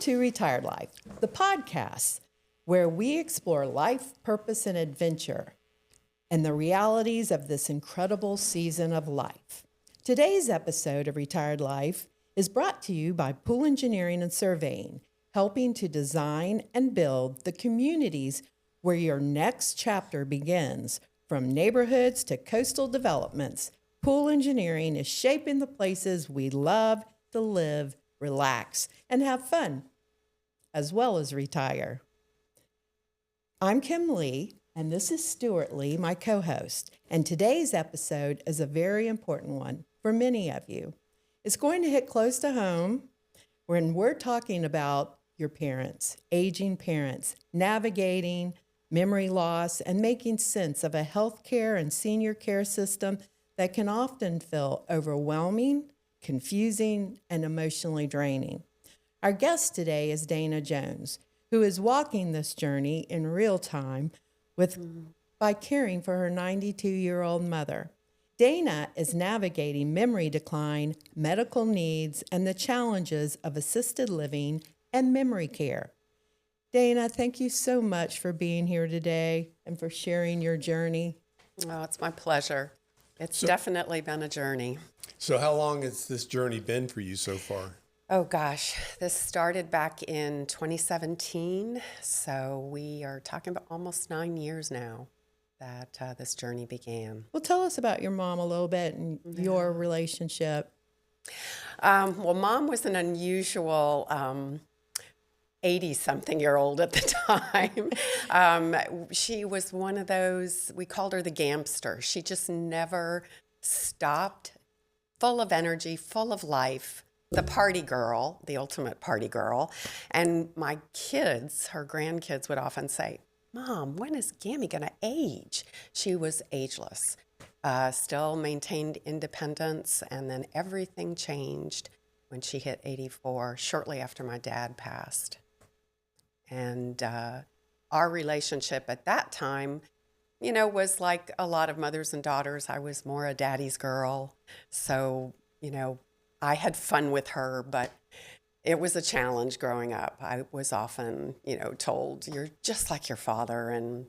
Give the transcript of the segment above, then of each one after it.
to Retired Life, the podcast where we explore life, purpose, and adventure and the realities of this incredible season of life. Today's episode of Retired Life is brought to you by Pool Engineering and Surveying, helping to design and build the communities where your next chapter begins. From neighborhoods to coastal developments, Pool Engineering is shaping the places we love to live, relax, and have fun, as well as retire. I'm Kim Lee, and this is Stuart Lee, my co-host, and today's episode is a very important one for many of you. It's going to hit close to home when we're talking about your parents, aging parents, navigating memory loss, and making sense of a healthcare and senior care system that can often feel overwhelming, confusing, and emotionally draining. Our guest today is Dana Jones, who is walking this journey in real time by caring for her 92-year-old mother. Dana is navigating memory decline, medical needs, and the challenges of assisted living and memory care. Dana, thank you so much for being here today and for sharing your journey. Oh, it's my pleasure. It's definitely been a journey. So how long has this journey been for you so far? Oh gosh, this started back in 2017. So we are talking about almost 9 years now that this journey began. Well, tell us about your mom a little bit and your relationship. Well, Mom was an unusual 80-something-year-old at the time. She was one of those, we called her the Gamster. She just never stopped, full of energy, full of life, the party girl, the ultimate party girl. And my kids, her grandkids, would often say, "Mom, when is Gammy going to age?" She was ageless, still maintained independence, and then everything changed when she hit 84, shortly after my dad passed. And our relationship at that time, you know, was like a lot of mothers and daughters. I was more a daddy's girl. So, you know, I had fun with her, but it was a challenge growing up. I was often, you know, told, "You're just like your father." And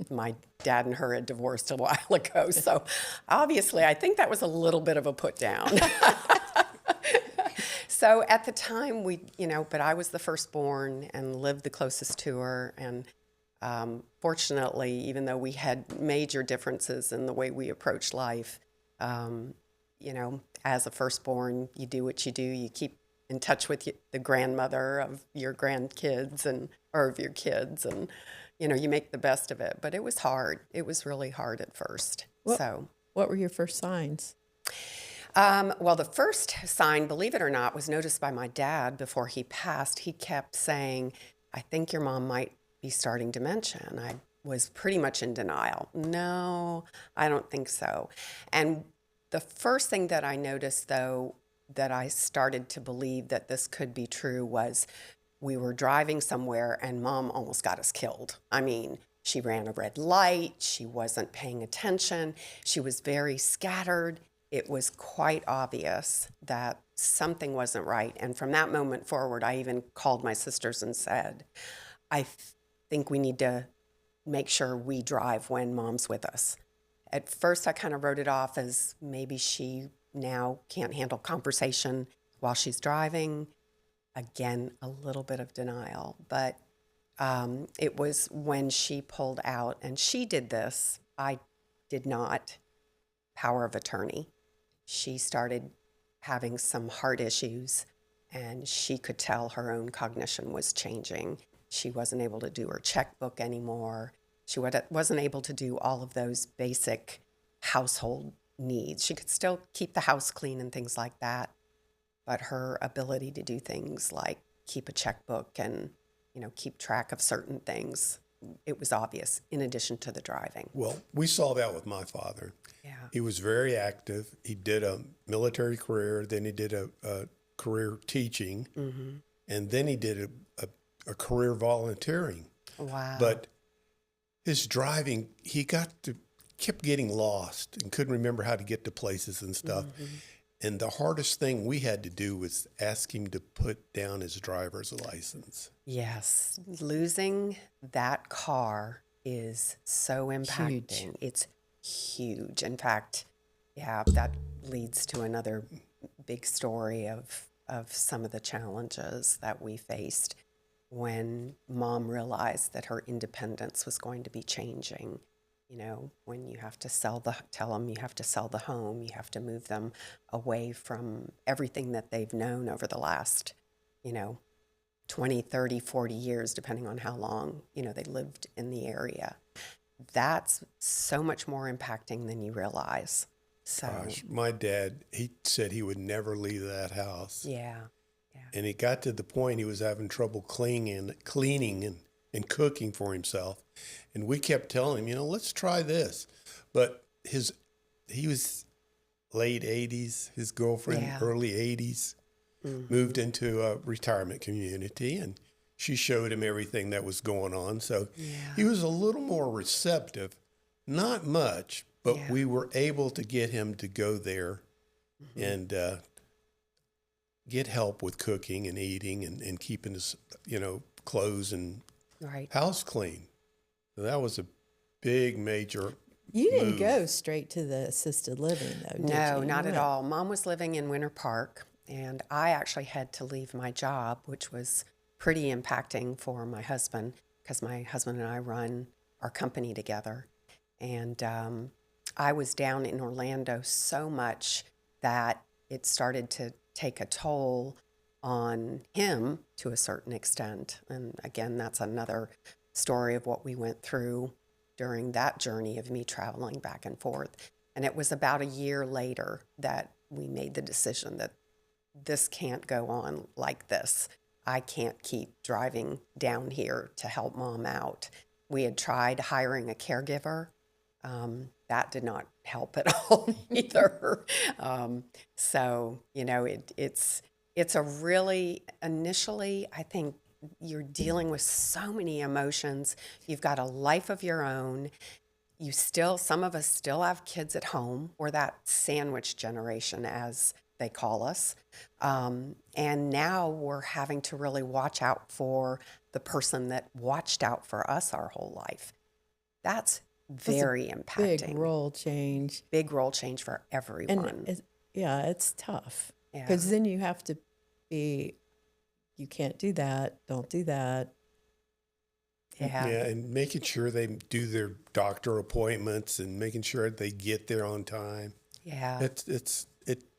my dad and her had divorced a while ago. So obviously, I think that was a little bit of a put down. So at the time, but I was the firstborn and lived the closest to her. And fortunately, even though we had major differences in the way we approached life, as a firstborn, you do what you do. You keep in touch with the grandmother of your grandkids or of your kids, and, you make the best of it. But it was hard. It was really hard at first. What were your first signs? Well, the first sign, believe it or not, was noticed by my dad before he passed. He kept saying, "I think your mom might be starting dementia." And I was pretty much in denial. "No, I don't think so." And the first thing that I noticed, though, that I started to believe that this could be true was we were driving somewhere and Mom almost got us killed. I mean, she ran a red light. She wasn't paying attention. She was very scattered. It was quite obvious that something wasn't right. And from that moment forward, I even called my sisters and said, "I think we need to make sure we drive when Mom's with us." At first, I kind of wrote it off as maybe she now can't handle conversation while she's driving. Again, a little bit of denial. But it was when she pulled out, and she did this. I did not. Power of attorney. She started having some heart issues, and she could tell her own cognition was changing. She wasn't able to do her checkbook anymore. She wasn't able to do all of those basic household needs. She could still keep the house clean and things like that, but her ability to do things like keep a checkbook and, keep track of certain things, it was obvious, in addition to the driving. Well, we saw that with my father. Yeah. He was very active. He did a military career, then he did a career teaching, and then he did a career volunteering. Wow. But his driving, he kept getting lost and couldn't remember how to get to places and stuff. And the hardest thing we had to do was ask him to put down his driver's license. Yes, losing that car is so impacting. Huge. It's huge. In fact, yeah, that leads to another big story of some of the challenges that we faced when Mom realized that her independence was going to be changing. You know, when you have to tell them you have to sell the home, you have to move them away from everything that they've known over the last, 20, 30, 40 years, depending on how long, they lived in the area. That's so much more impacting than you realize. So, Gosh, my dad, he said he would never leave that house. yeah. And it got to the point he was having trouble cleaning and cooking for himself. And we kept telling him, let's try this. But he was late 80s, his girlfriend, Yeah. early 80s, moved into a retirement community, and she showed him everything that was going on. So he was a little more receptive, not much, but we were able to get him to go there and get help with cooking and eating and keeping his, clothes and house clean. So that was a big, major You didn't move. go straight to the assisted living, though, did you? No, You not at went- all. Mom was living in Winter Park, and I actually had to leave my job, which was pretty impacting for my husband, because my husband and I run our company together. And I was down in Orlando so much that it started to take a toll on him to a certain extent. And again, that's another story of what we went through during that journey of me traveling back and forth. And it was about a year later that we made the decision that this can't go on like this. I can't keep driving down here to help Mom out. We had tried hiring a caregiver. That did not help at all either. It's a really, initially, I think you're dealing with so many emotions. You've got a life of your own. Some of us still have kids at home. We're that sandwich generation, as they call us. And now we're having to really watch out for the person that watched out for us our whole life. That's very impacting. Big role change. Big role change for everyone. And it's tough. Yeah. Because then you have to be, you can't do that, don't do that. Yeah. Yeah, and making sure they do their doctor appointments and making sure they get there on time. Yeah.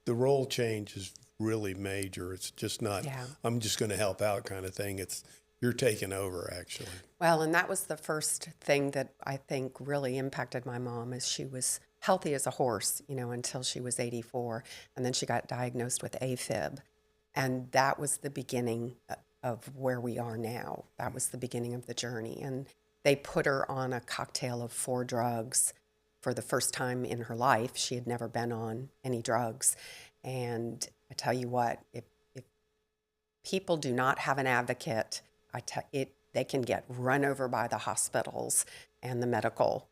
The role change is really major. It's just not, I'm just going to help out kind of thing. It's, you're taking over, actually. Well, and that was the first thing that I think really impacted my mom, is she was healthy as a horse, until she was 84. And then she got diagnosed with AFib. And that was the beginning of where we are now. That was the beginning of the journey. And they put her on a cocktail of 4 drugs for the first time in her life. She had never been on any drugs. And I tell you what, if people do not have an advocate, they can get run over by the hospitals and the medical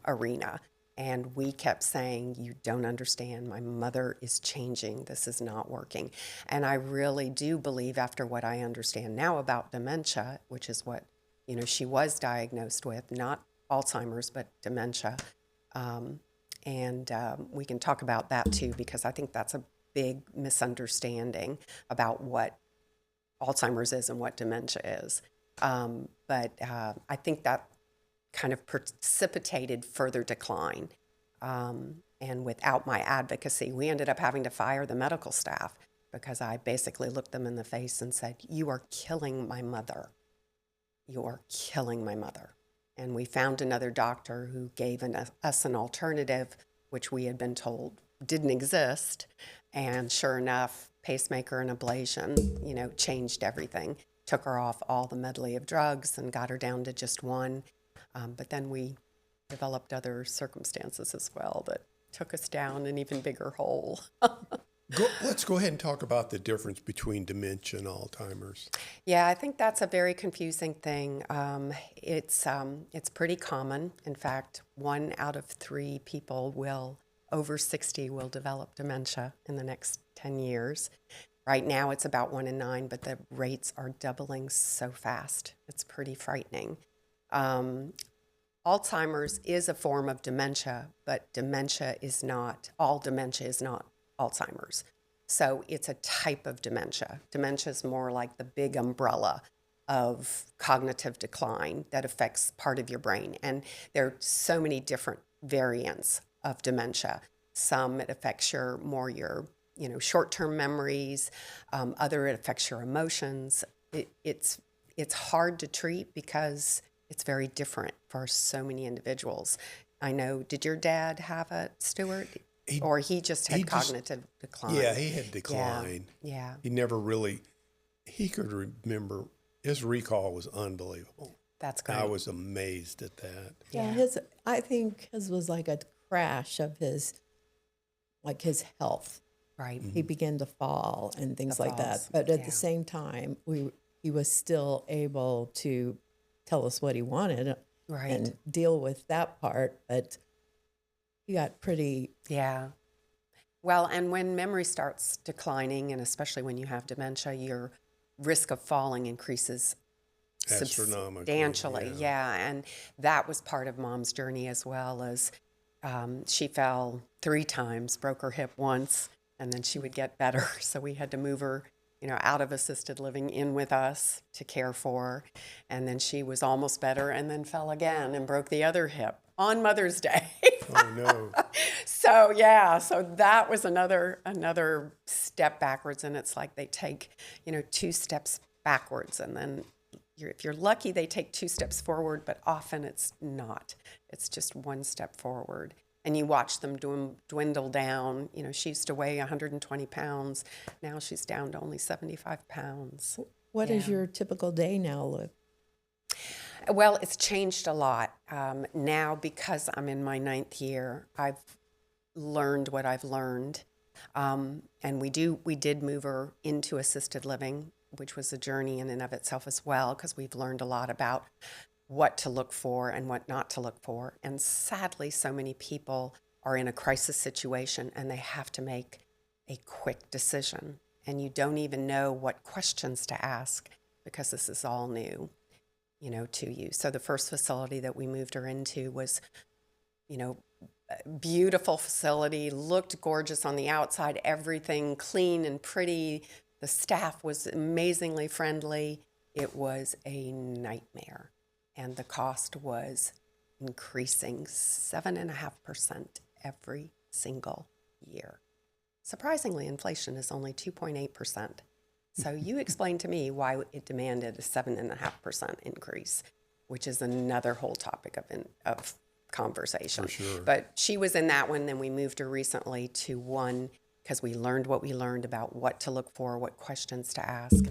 arena. And we kept saying, you don't understand. My mother is changing. This is not working. And I really do believe, after what I understand now about dementia, which is what, she was diagnosed with, not Alzheimer's, but dementia. We can talk about that too, because I think that's a big misunderstanding about what Alzheimer's is and what dementia is. But I think that kind of precipitated further decline. And without my advocacy, we ended up having to fire the medical staff, because I basically looked them in the face and said, you are killing my mother. You are killing my mother. And we found another doctor who gave us an alternative, which we had been told didn't exist. And sure enough, pacemaker and ablation, changed everything. Took her off all the medley of drugs and got her down to just one. But then we developed other circumstances as well that took us down an even bigger hole. Let's go ahead and talk about the difference between dementia and Alzheimer's. Yeah, I think that's a very confusing thing. It's pretty common. In fact, 1 out of 3 people will over 60 will develop dementia in the next 10 years. Right now, it's about 1 in 9, but the rates are doubling so fast. It's pretty frightening. Alzheimer's is a form of dementia, but all dementia is not Alzheimer's. So it's a type of dementia. Dementia is more like the big umbrella of cognitive decline that affects part of your brain. And there are so many different variants of dementia. Some it affects your short-term memories. Other it affects your emotions. It's hard to treat because it's very different for so many individuals. I know. Did your dad have it, Stuart? Or he just had cognitive decline? Yeah, he had decline. Yeah. He never really, he could remember, his recall was unbelievable. That's great. I was amazed at that. Yeah, I think his was like a crash of his health. Right. He began to fall and things The like that. falls, But at yeah. the same time, he was still able to tell us what he wanted Right. and deal with that part. But he got pretty. Yeah. Well, and when memory starts declining, and especially when you have dementia, your risk of falling increases Astronomically. substantially. Yeah. And that was part of Mom's journey as well, as she fell 3 times, broke her hip once, and then she would get better. So we had to move her, out of assisted living in with us to care for her. And then she was almost better and then fell again and broke the other hip on Mother's Day. Oh, no. So that was another step backwards. And it's like they take, 2 steps backwards, and then if you're lucky, they take 2 steps forward, but often it's not. It's just 1 step forward. And you watch them dwindle down. She used to weigh 120 pounds. Now she's down to only 75 pounds. What is your typical day now, Liv? Well, it's changed a lot. Now, because I'm in my 9th year, I've learned what I've learned. And we did move her into assisted living, which was a journey in and of itself as well, because we've learned a lot about what to look for and what not to look for. And sadly, so many people are in a crisis situation and they have to make a quick decision. And you don't even know what questions to ask because this is all new, to you. So the first facility that we moved her into was, a beautiful facility, looked gorgeous on the outside, everything clean and pretty. The staff was amazingly friendly. It was a nightmare. And the cost was increasing 7.5% every single year. Surprisingly, inflation is only 2.8%. So you explain to me why it demanded a 7.5% increase, which is another whole topic of conversation. For sure. But she was in that one. Then we moved her recently to one because we learned what we learned about what to look for, what questions to ask.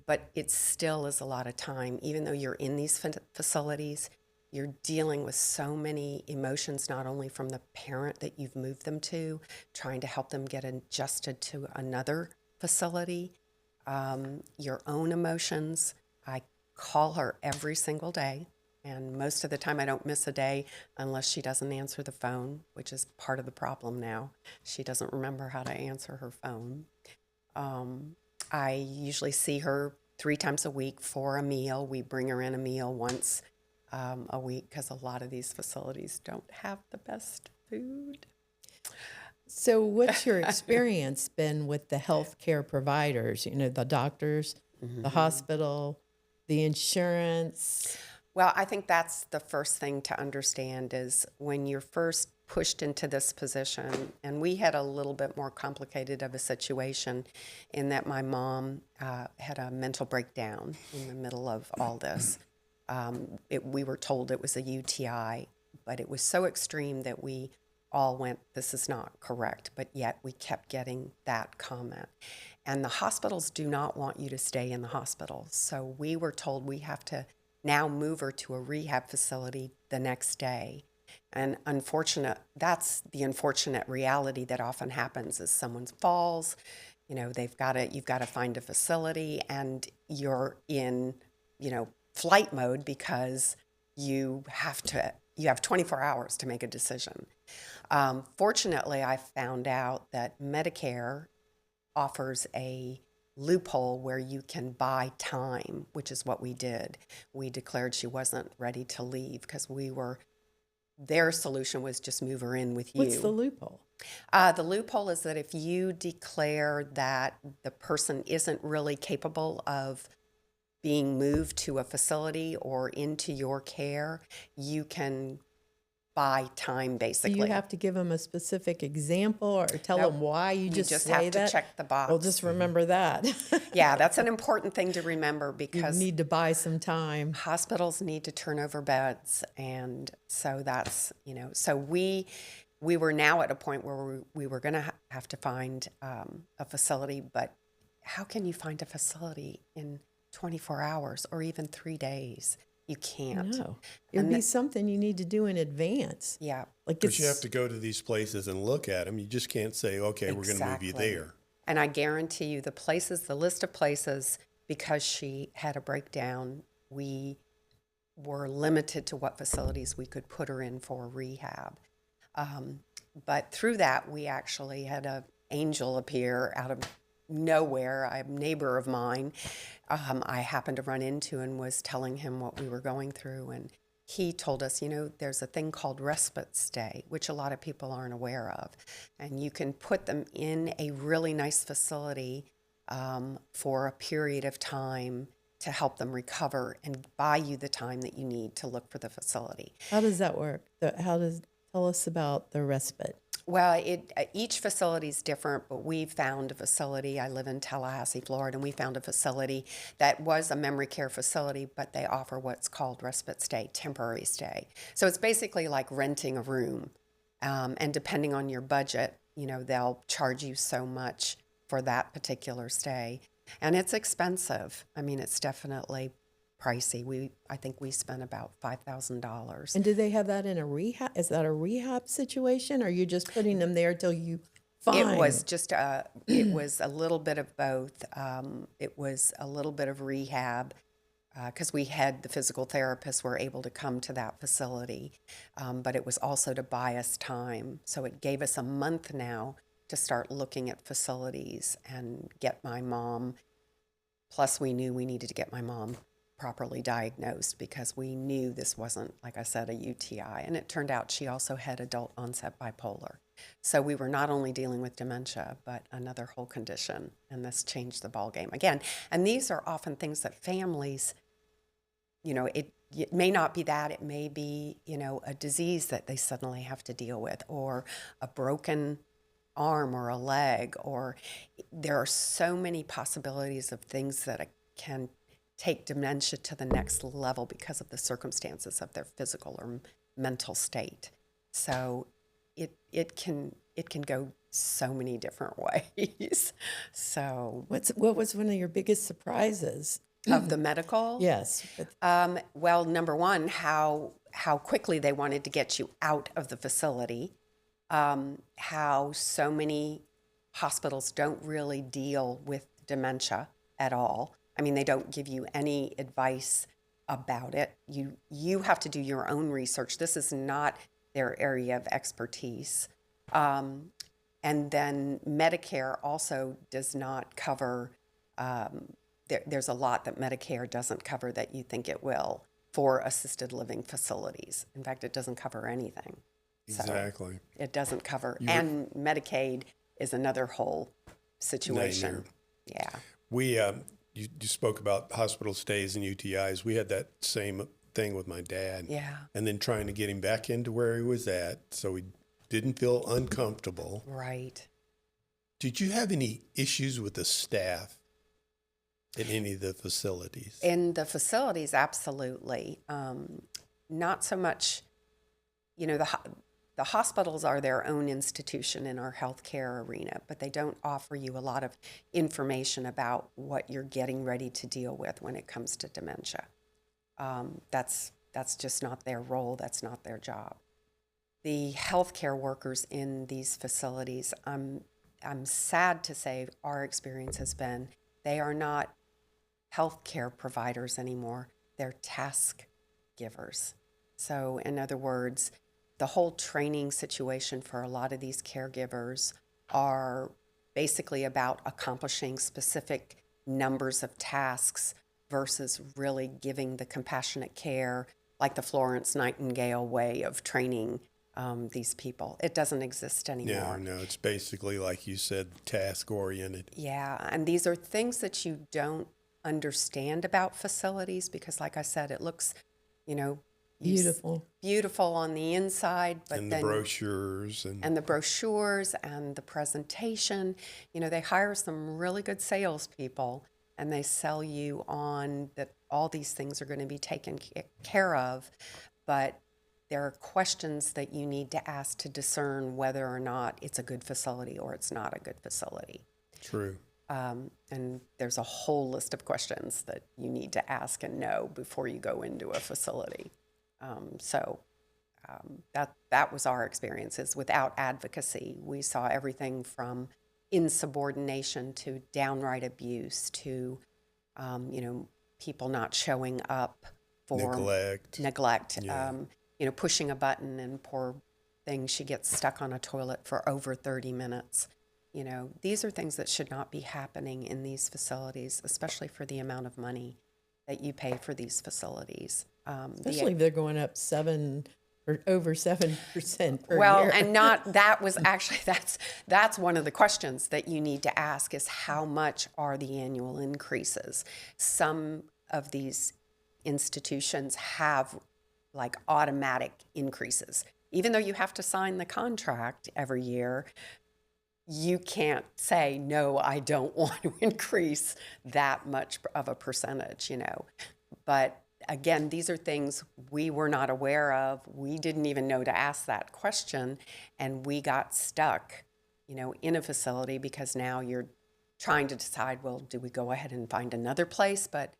But it still is a lot of time. Even though you're in these facilities, you're dealing with so many emotions, not only from the parent that you've moved them to, trying to help them get adjusted to another facility, your own emotions. I call her every single day, and most of the time I don't miss a day unless she doesn't answer the phone, which is part of the problem now. She doesn't remember how to answer her phone. I usually see her 3 times a week for a meal. We bring her in a meal once a week because a lot of these facilities don't have the best food. So what's your experience been with the healthcare providers, the doctors, the hospital, the insurance? Well, I think that's the first thing to understand is when you're first pushed into this position, and we had a little bit more complicated of a situation in that my mom had a mental breakdown in the middle of all this. We were told it was a UTI, but it was so extreme that we all went, this is not correct, but yet we kept getting that comment. And the hospitals do not want you to stay in the hospital. So we were told we have to now move her to a rehab facility the next day. And that's the unfortunate reality that often happens is someone falls, you've got to find a facility and you're in, flight mode because you have to, you have 24 hours to make a decision. Fortunately, I found out that Medicare offers a loophole where you can buy time, which is what we did. We declared she wasn't ready to leave because their solution was just move her in with you. What's the loophole? The loophole is that if you declare that the person isn't really capable of being moved to a facility or into your care, you can buy time, Do basically. you have to give them a specific example or tell Nope. them why you just say have to that? check the box. Well, just remember that. Yeah, that's an important thing to remember You because need to buy some time. hospitals need to turn over beds, and so that's, so we were now at a point where we were going to have to find a facility, but how can you find a facility in 24 hours or even 3 days? You can't. No, it would be something you need to do in advance. Yeah. Like Because you have to go to these places and look at them. You just can't say, okay, we're going to move you Exactly. there. And I guarantee you the list of places, because she had a breakdown, we were limited to what facilities we could put her in for rehab. But through that, we actually had an angel appear out of nowhere, a neighbor of mine, I happened to run into and was telling him what we were going through. And he told us, there's a thing called respite stay, which a lot of people aren't aware of. And you can put them in a really nice facility for a period of time to help them recover and buy you the time that you need to look for the facility. How does that work? Tell us about the respite. Well, each facility is different, but we found a facility. I live in Tallahassee, Florida, and we found a facility that was a memory care facility, but they offer what's called respite stay, temporary stay. So it's basically like renting a room, and depending on your budget, they'll charge you so much for that particular stay, and it's expensive. I mean, it's definitely pricey. I think we spent about $5,000. And do they have that in a rehab? Is that a rehab situation, or are you just putting them there till you find? It was just it was a little bit of both. It was a little bit of rehab because we had the physical therapists were able to come to that facility, but it was also to buy us time. So it gave us a month now to start looking at facilities and get my mom. Plus, we knew we needed to get my mom properly diagnosed because we knew this wasn't, like I said, a UTI. And it turned out she also had adult onset bipolar. So we were not only dealing with dementia, but another whole condition. And this changed the ballgame again. And these are often things that families, it may not be that, it may be, a disease that they suddenly have to deal with, or a broken arm or a leg, or there are so many possibilities of things that can take dementia to the next level because of the circumstances of their physical or mental state. So it can go so many different ways. So what was one of your biggest surprises of the medical? Yes. Well, number one, how quickly they wanted to get you out of the facility. How so many hospitals don't really deal with dementia at all. I mean, they don't give you any advice about it. You have to do your own research. This is not their area of expertise. And then Medicare also does not cover, there's a lot that Medicare doesn't cover that you think it will for assisted living facilities. In fact, it doesn't cover anything. Exactly. So it doesn't cover. And Medicaid is another whole situation. Nightmare. Yeah. We, you spoke about hospital stays and UTIs. We had that same thing with my dad. Yeah. And then trying to get him back into where he was at so he didn't feel uncomfortable. Right. Did you have any issues with the staff in any of the facilities? In the facilities, absolutely. Not so much, the hospitals are their own institution in our healthcare arena, but they don't offer you a lot of information about what you're getting ready to deal with when it comes to dementia. That's just not their role. That's not their job. The healthcare workers in these facilities, I'm sad to say our experience has been they are not healthcare providers anymore. They're task givers. So in other words, the whole training situation for a lot of these caregivers are basically about accomplishing specific numbers of tasks versus really giving the compassionate care, like the Florence Nightingale way of training these people. It doesn't exist anymore. No, it's basically, like you said, task-oriented. Yeah, and these are things that you don't understand about facilities because, like I said, it looks, beautiful on the inside, but And then the brochures. and the brochures and the presentation. They hire some really good salespeople and they sell you on that all these things are going to be taken care of, but there are questions that you need to ask to discern whether or not it's a good facility or it's not a good facility. True. And there's a whole list of questions that you need to ask and know before you go into a facility. That was our experiences. Without advocacy, we saw everything from insubordination to downright abuse to, people not showing up for neglect. Yeah. Pushing a button and poor thing, she gets stuck on a toilet for over 30 minutes. These are things that should not be happening in these facilities, especially for the amount of money that you pay for these facilities. Especially if they're going up 7 or over 7% per well, year. and that was actually, that's one of the questions that you need to ask is how much are the annual increases? Some of these institutions have like automatic increases. Even though you have to sign the contract every year, you can't say, no, I don't want to increase that much of a percentage, But again, these are things we were not aware of. We didn't even know to ask that question. And we got stuck, in a facility because now you're trying to decide, well, do we go ahead and find another place? But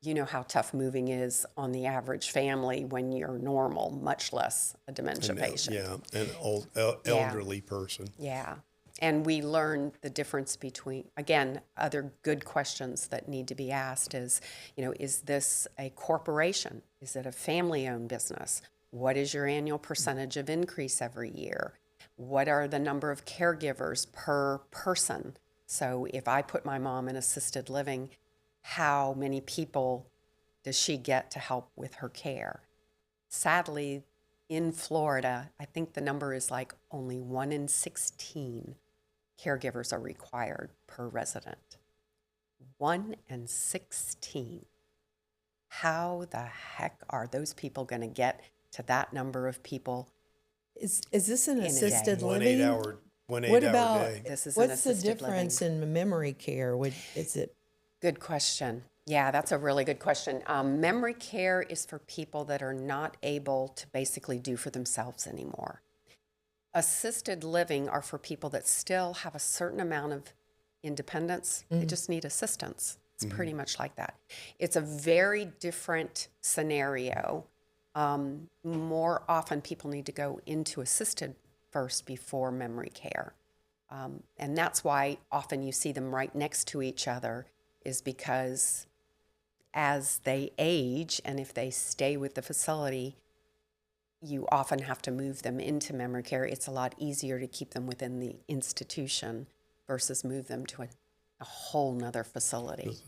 you know how tough moving is on the average family when you're normal, much less a dementia patient. Yeah, an old elderly person. Yeah. And we learned the difference between, again, other good questions that need to be asked is, is this a corporation? Is it a family-owned business? What is your annual percentage of increase every year? What are the number of caregivers per person? So if I put my mom in assisted living, how many people does she get to help with her care? Sadly, in Florida, I think the number is like only 1 in 16 caregivers are required per resident. 1 in 16. How the heck are those people going to get to that number of people? Is this an assisted One living? 8-hour What day. about, This is an what's the assisted difference living. in memory care? Is it? Good question. Yeah, that's a really good question. Memory care is for people that are not able to basically do for themselves anymore. Assisted living are for people that still have a certain amount of independence. They just need assistance. It's pretty much like that. It's a very different scenario. More often people need to go into assisted first before memory care. And that's why often you see them right next to each other, is because as they age and if they stay with the facility, you often have to move them into memory care. It's a lot easier to keep them within the institution versus move them to a whole nother facility.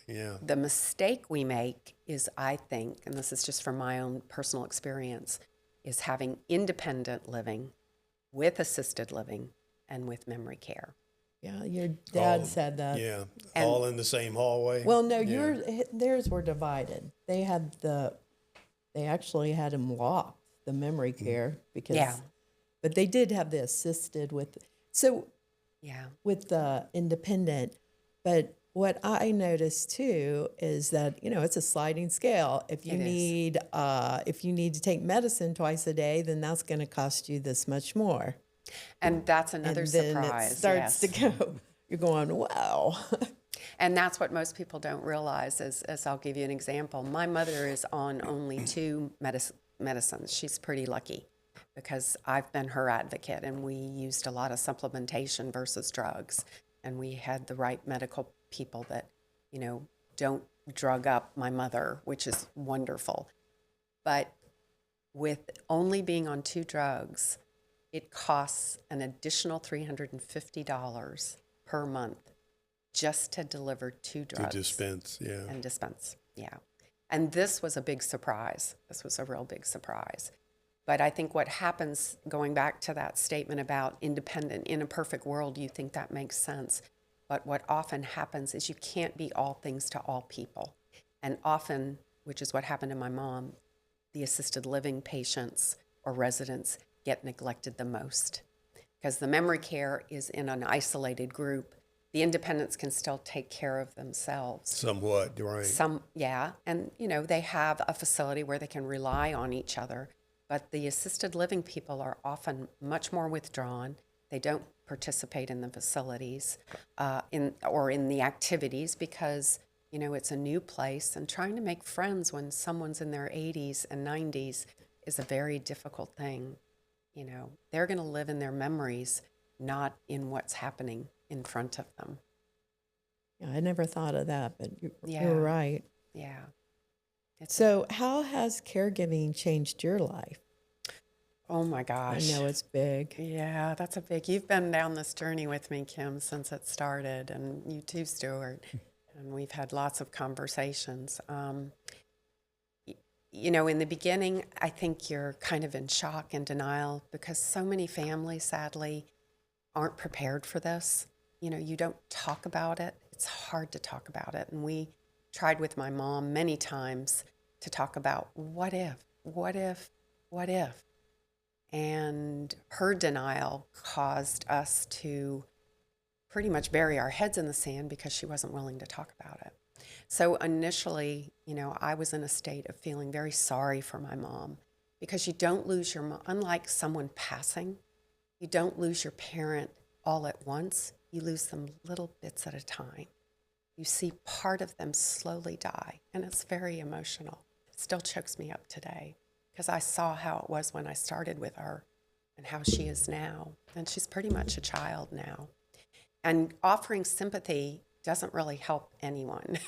Yeah. The mistake we make is, I think, and this is just from my own personal experience, is having independent living with assisted living and with memory care. Yeah, your dad said that. Yeah, And- all in the same hallway. Well, no, Yeah. theirs were divided. They actually had them locked, the memory care, because, Yeah. but they did have the assisted with, so Yeah. with the independent. But what I noticed too is that, it's a sliding scale. If you It is. if you need to take medicine twice a day, then that's going to cost you this much more. And that's another And then surprise. it starts yes. to go. You're going, wow. And that's what most people don't realize is, as I'll give you an example. My mother is on only 2 medicines. She's pretty lucky because I've been her advocate and we used a lot of supplementation versus drugs. And we had the right medical people that, don't drug up my mother, which is wonderful. But with only being on 2 drugs, it costs an additional $350 per month just to deliver 2 To drugs. dispense, yeah. And dispense, yeah. And this was a big surprise. This was a real big surprise. But I think what happens, going back to that statement about independent, in a perfect world, you think that makes sense. But what often happens is you can't be all things to all people. And often, which is what happened to my mom, the assisted living patients or residents get neglected the most. Because the memory care is in an isolated group. The independents can still take care of themselves. Somewhat, right. Yeah. And, they have a facility where they can rely on each other. But the assisted living people are often much more withdrawn. They don't participate in the facilities in the activities because, it's a new place. And trying to make friends when someone's in their 80s and 90s is a very difficult thing. They're going to live in their memories, not in what's happening in front of them. Yeah, I never thought of that, but Yeah. you're right. Yeah. So how has caregiving changed your life? Oh my gosh. I know it's big. Yeah, that's a big. You've been down this journey with me, Kim, since it started, and you too, Stuart. And we've had lots of conversations. In the beginning, I think you're kind of in shock and denial because so many families, sadly, aren't prepared for this. You don't talk about it. It's hard to talk about it. And we tried with my mom many times to talk about what if. And her denial caused us to pretty much bury our heads in the sand because she wasn't willing to talk about it. So initially, I was in a state of feeling very sorry for my mom because you don't lose your mom. Unlike someone passing, you don't lose your parent all at once. You lose them little bits at a time. You see part of them slowly die, and it's very emotional. It still chokes me up today because I saw how it was when I started with her and how she is now. And she's pretty much a child now. And offering sympathy doesn't really help anyone.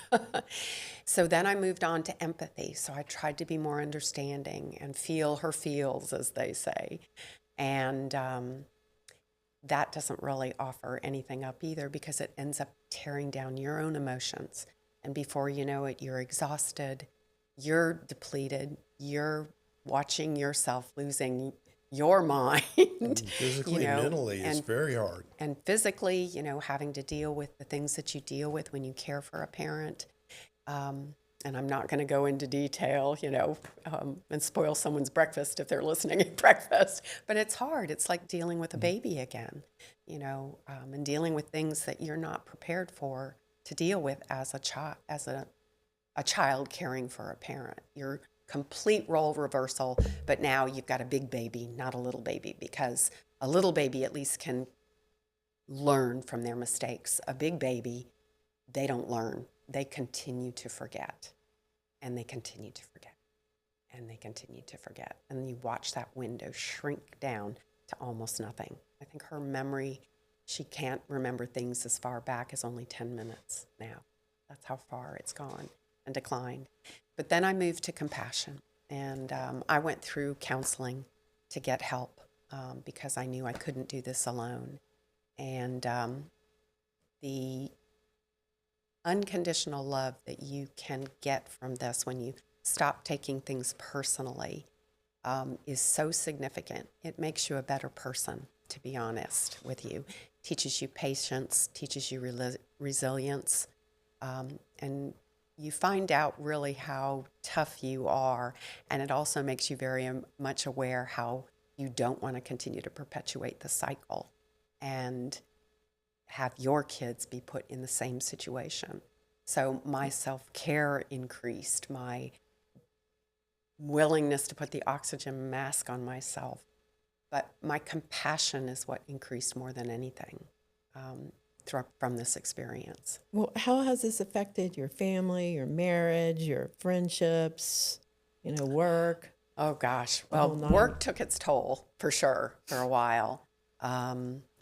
So then I moved on to empathy. So I tried to be more understanding and feel her feels, as they say. And that doesn't really offer anything up either because it ends up tearing down your own emotions. And before you know it, you're exhausted, you're depleted, you're watching yourself losing your mind. Physically, mentally, it's very hard. And physically, having to deal with the things that you deal with when you care for a parent. And I'm not going to go into detail, and spoil someone's breakfast if they're listening at breakfast. But it's hard. It's like dealing with a baby again, and dealing with things that you're not prepared for to deal with as a child caring for a parent. You're complete role reversal, but now you've got a big baby, not a little baby, because a little baby at least can learn from their mistakes. A big baby, they don't learn. They continue to forget, and they continue to forget, and they continue to forget. And you watch that window shrink down to almost nothing. I think her memory, she can't remember things as far back as only 10 minutes now. That's how far it's gone and declined. But then I moved to compassion, and I went through counseling to get help because I knew I couldn't do this alone. And the unconditional love that you can get from this when you stop taking things personally is so significant. It makes you a better person, to be honest with you. Teaches you patience, teaches you resilience, and you find out really how tough you are, and it also makes you very much aware how you don't want to continue to perpetuate the cycle and have your kids be put in the same situation. So my self-care increased, my willingness to put the oxygen mask on myself, but my compassion is what increased more than anything from this experience. Well, how has this affected your family, your marriage, your friendships, work? Oh gosh, well, work took its toll for sure for a while.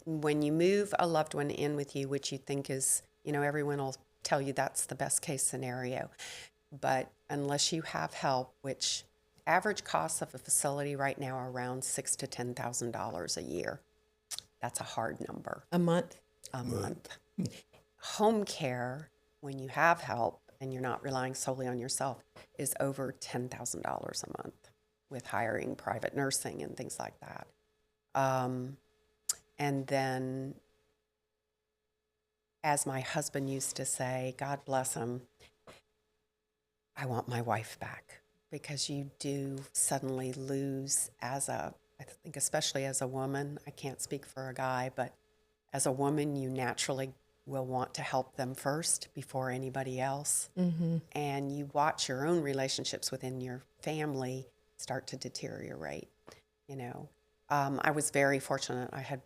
When you move a loved one in with you, which you think is, everyone will tell you that's the best case scenario. But unless you have help, which average costs of a facility right now are around $6,000 to $10,000 a year. That's a hard number. A month? A month. Home care, when you have help and you're not relying solely on yourself, is over $10,000 a month with hiring private nursing and things like that. And then, as my husband used to say, God bless him, I want my wife back, because you do suddenly lose I think especially as a woman, I can't speak for a guy, but as a woman, you naturally will want to help them first before anybody else. Mm-hmm. And you watch your own relationships within your family start to deteriorate, you know. I was very fortunate. I had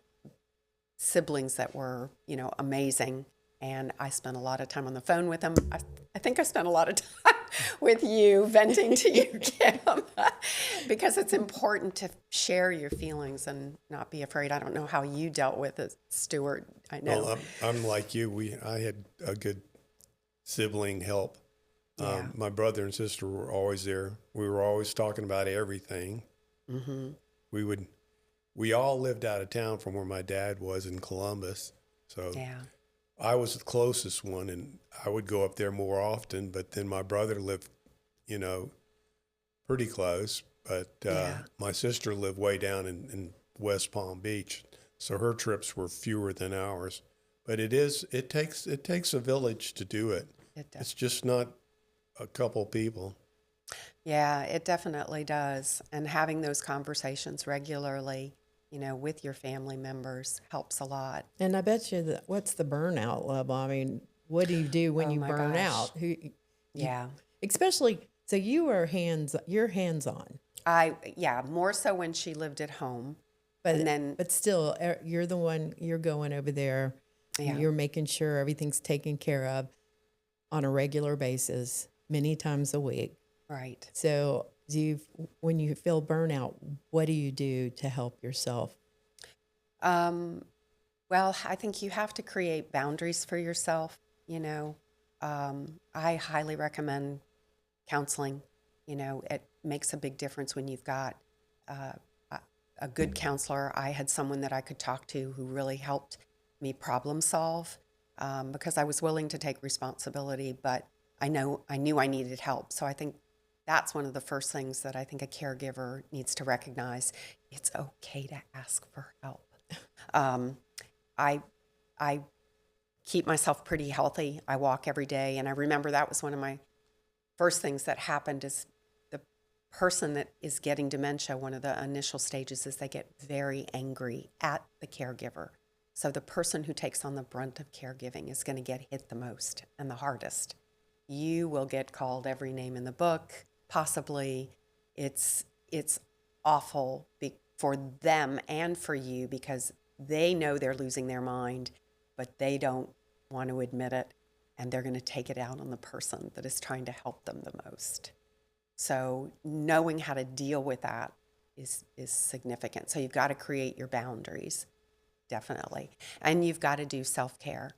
siblings that were, amazing. And I spent a lot of time on the phone with them. I think I spent a lot of time with you, venting to you, Kim, because it's important to share your feelings and not be afraid. I don't know how you dealt with it, Stuart. I know. Well, I'm like you. I had a good sibling help. Yeah. My brother and sister were always there. We were always talking about everything. Mm-hmm. We all lived out of town from where my dad was in Columbus. So Yeah. I was the closest one, and I would go up there more often. But then my brother lived, pretty close. But my sister lived way down in West Palm Beach, so her trips were fewer than ours. But it takes a village to do it. It does. It's just not a couple people. Yeah, it definitely does. And having those conversations regularly, with your family members helps a lot. And I bet you what's the burnout level? I mean, what do you do when you my burn gosh. out? Yeah. Especially, so you're hands-on. More so when she lived at home. But still, you're the one, you're going over there. Yeah. You're making sure everything's taken care of on a regular basis, many times a week. Right. So when you feel burnout, what do you do to help yourself? Well, I think you have to create boundaries for yourself. I highly recommend counseling. It makes a big difference when you've got a good counselor. I had someone that I could talk to who really helped me problem solve, because I was willing to take responsibility, but I knew I needed help. So I think that's one of the first things that I think a caregiver needs to recognize. It's okay to ask for help. I keep myself pretty healthy. I walk every day, and I remember that was one of my first things that happened. Is the person that is getting dementia, one of the initial stages is they get very angry at the caregiver. So the person who takes on the brunt of caregiving is going to get hit the most and the hardest. You will get called every name in the book, possibly. It's awful for them and for you, because they know they're losing their mind, but they don't want to admit it, and they're going to take it out on the person that is trying to help them the most. So knowing how to deal with that is significant. So you've got to create your boundaries, definitely. And you've got to do self-care.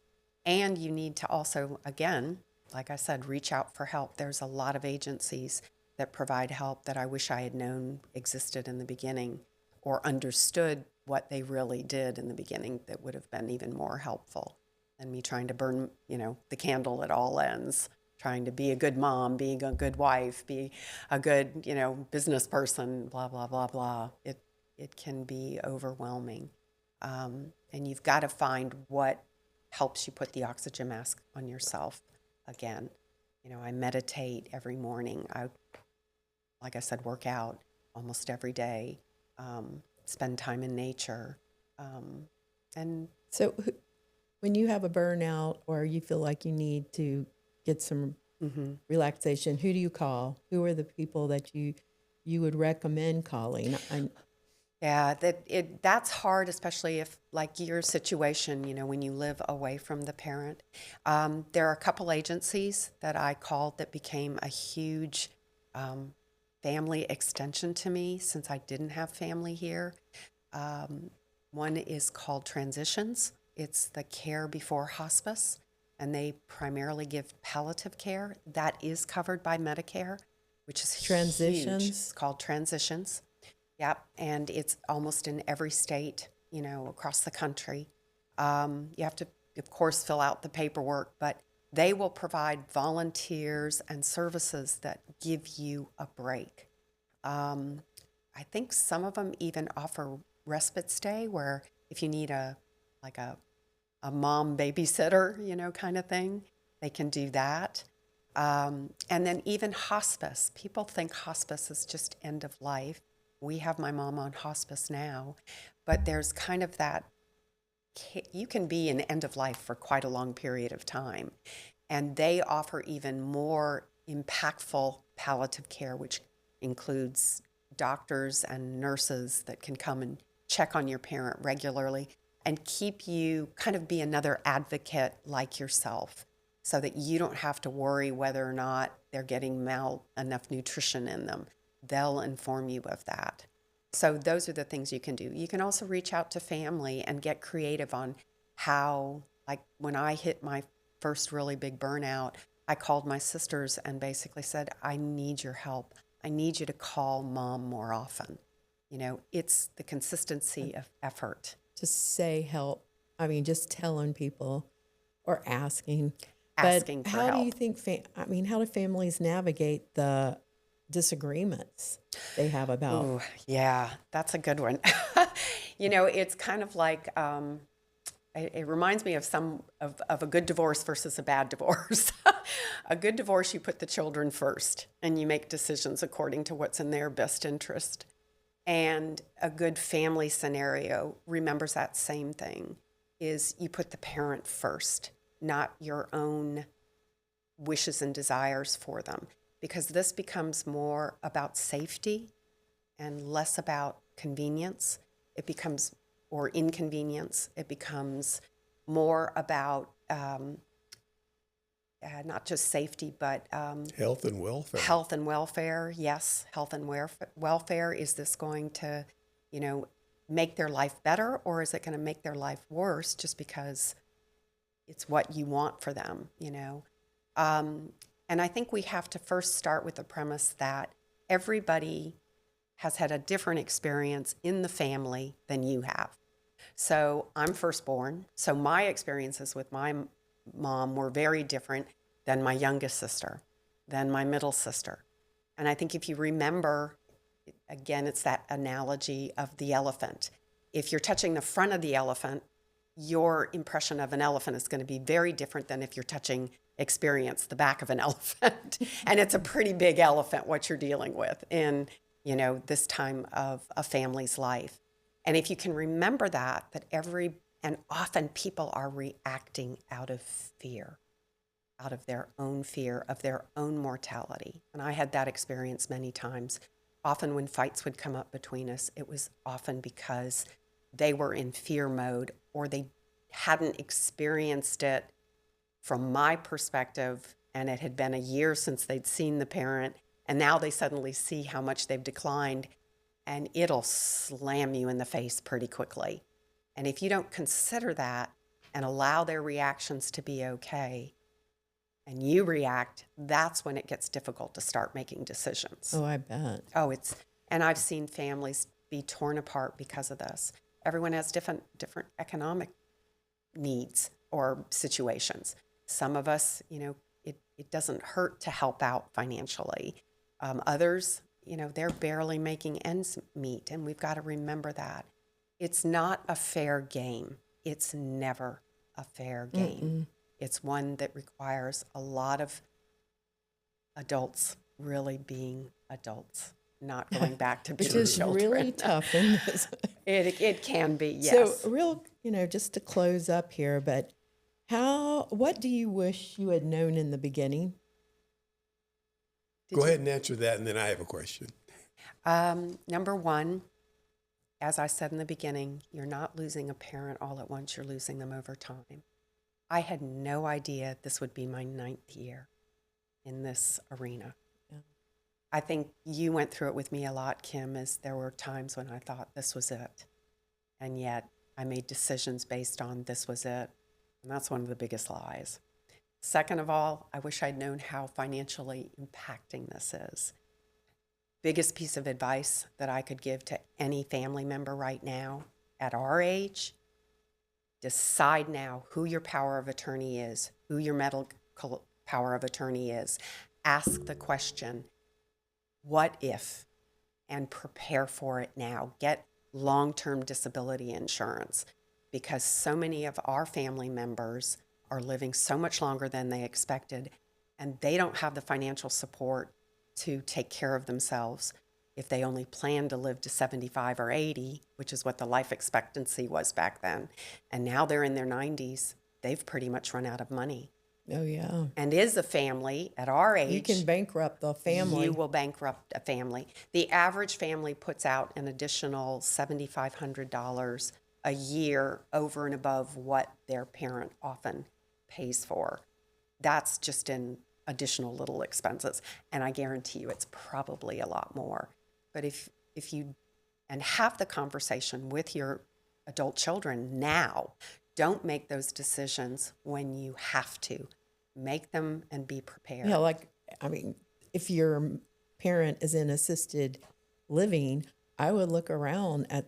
And you need to also, again, like I said, reach out for help. There's a lot of agencies that provide help that I wish I had known existed in the beginning, or understood what they really did in the beginning, that would have been even more helpful than me trying to burn, the candle at all ends, trying to be a good mom, being a good wife, be a good, business person, blah, blah, blah, blah. It can be overwhelming. And you've got to find what helps you put the oxygen mask on yourself again. I meditate every morning. Like I said, work out almost every day, spend time in nature. And So when you have a burnout or you feel like you need to get some relaxation, who do you call? Who are the people that you would recommend calling? Yeah, that's hard, especially if, like your situation, when you live away from the parent. There are a couple agencies that I called that became a huge family extension to me since I didn't have family here. One is called Transitions. It's the care before hospice, and they primarily give palliative care. That is covered by Medicare, which is huge. Transitions? It's called Transitions. Yep, and it's almost in every state, across the country. You have to, of course, fill out the paperwork, but they will provide volunteers and services that give you a break. I think some of them even offer respite stay, where if you need a mom babysitter, kind of thing, they can do that. And then even hospice. People think hospice is just end of life. We have my mom on hospice now, but there's kind of that, you can be in end of life for quite a long period of time. And they offer even more impactful palliative care, which includes doctors and nurses that can come and check on your parent regularly and keep you, kind of be another advocate like yourself, so that you don't have to worry whether or not they're getting enough nutrition in them. They'll inform you of that. So those are the things you can do. You can also reach out to family and get creative on how, like when I hit my first really big burnout, I called my sisters and basically said, I need your help. I need you to call mom more often. It's the consistency of effort. To say help. I mean, just telling people or asking. Asking but for how help. do you think, how do families navigate the disagreements they have about? Ooh, yeah, that's a good one. It's kind of like, it reminds me of a good divorce versus a bad divorce. A good divorce, you put the children first and you make decisions according to what's in their best interest. And a good family scenario remembers that same thing, is you put the parent first, not your own wishes and desires for them, because this becomes more about safety and less about convenience. It becomes, or inconvenience. It becomes more about not just safety, but Health and welfare. Health and welfare, yes. Health and welfare. Is this going to, make their life better, or is it going to make their life worse just because it's what you want for them, And I think we have to first start with the premise that everybody has had a different experience in the family than you have. So I'm firstborn, so my experiences with my mom were very different than my youngest sister, than my middle sister. And I think if you remember, again, it's that analogy of the elephant. If you're touching the front of the elephant, your impression of an elephant is going to be very different than if you're touching the back of an elephant. And it's a pretty big elephant, what you're dealing with in, this time of a family's life. And if you can remember that and often people are reacting out of fear, out of their own fear of their own mortality. And I had that experience many times. Often when fights would come up between us, it was often because they were in fear mode, or they hadn't experienced it from my perspective, and it had been a year since they'd seen the parent, and now they suddenly see how much they've declined, and it'll slam you in the face pretty quickly. And if you don't consider that and allow their reactions to be okay, and you react, that's when it gets difficult to start making decisions. Oh, I bet. And I've seen families be torn apart because of this. Everyone has different economic needs or situations. Some of us, it doesn't hurt to help out financially. Others, they're barely making ends meet, and we've got to remember that. It's not a fair game. It's never a fair game. Mm-mm. It's one that requires a lot of adults really being adults, not going back to being Which is children. really tough in this. It can be, yes. So just to close up here, but what do you wish you had known in the beginning? Go ahead and answer that, and then I have a question. Number one, as I said in the beginning, you're not losing a parent all at once, you're losing them over time. I had no idea this would be my 9th year in this arena. Yeah. I think you went through it with me a lot, Kim, as there were times when I thought this was it. And yet I made decisions based on this was it. And that's one of the biggest lies. Second of all, I wish I'd known how financially impacting this is. biggest piece of advice that I could give to any family member right now at our age, decide now who your power of attorney is, who your medical power of attorney is. Ask the question, what if? And prepare for it now. Get long-term disability insurance, because so many of our family members are living so much longer than they expected, and they don't have the financial support to take care of themselves if they only plan to live to 75 or 80, which is what the life expectancy was back then. And now they're in their 90s. They've pretty much run out of money. Oh, yeah. And is a family at our age, You can bankrupt the family. you will bankrupt a family. The average family puts out an additional $7,500 a year over and above what their parent often pays for. That's just in additional little expenses. And I guarantee you it's probably a lot more. But if you, and have the conversation with your adult children now, don't make those decisions when you have to. Make them and be prepared. Yeah, like, I mean, if your parent is in assisted living, I would look around at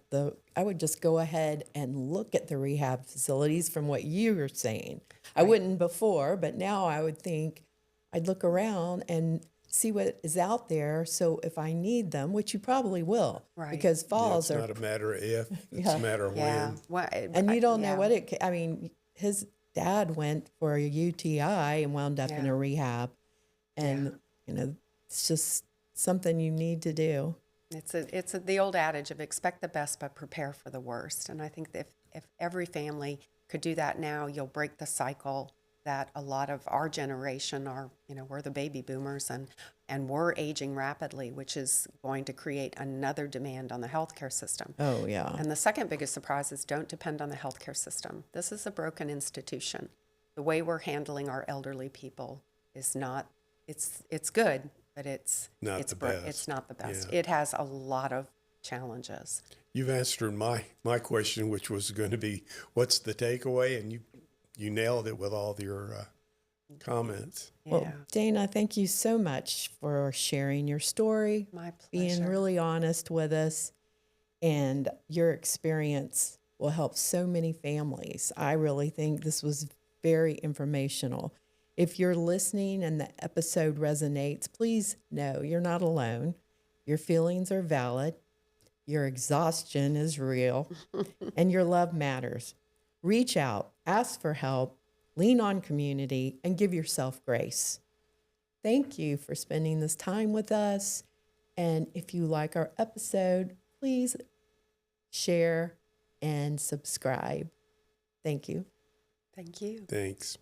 I would just go ahead and look at the rehab facilities from what you were saying. I wouldn't before, but now I would think I'd look around and see what is out there. So if I need them, which you probably will, because falls it's are. not a matter of if, it's a matter of when. Well, And you don't know what I mean, his dad went for a UTI and wound up in a rehab. And, it's just something you need to do. It's the old adage of expect the best but prepare for the worst. And I think that if every family could do that now, you'll break the cycle that a lot of our generation are, we're the baby boomers, and we're aging rapidly, which is going to create another demand on the healthcare system. Oh, yeah. And the second biggest surprise is don't depend on the healthcare system. This is a broken institution. The way we're handling our elderly people is not, it's good, but it's not the best. It's not the best. Yeah. It has a lot of challenges. You've answered my question, which was going to be, what's the takeaway? And you nailed it with all your comments. Yeah. Well, Dana, thank you so much for sharing your story, My pleasure. being really honest with us, and your experience will help so many families. I really think this was very informational. If you're listening and the episode resonates, please know you're not alone. Your feelings are valid. Your exhaustion is real, and your love matters. Reach out, ask for help, lean on community, and give yourself grace. Thank you for spending this time with us. And if you like our episode, please share and subscribe. Thank you. Thank you. Thanks.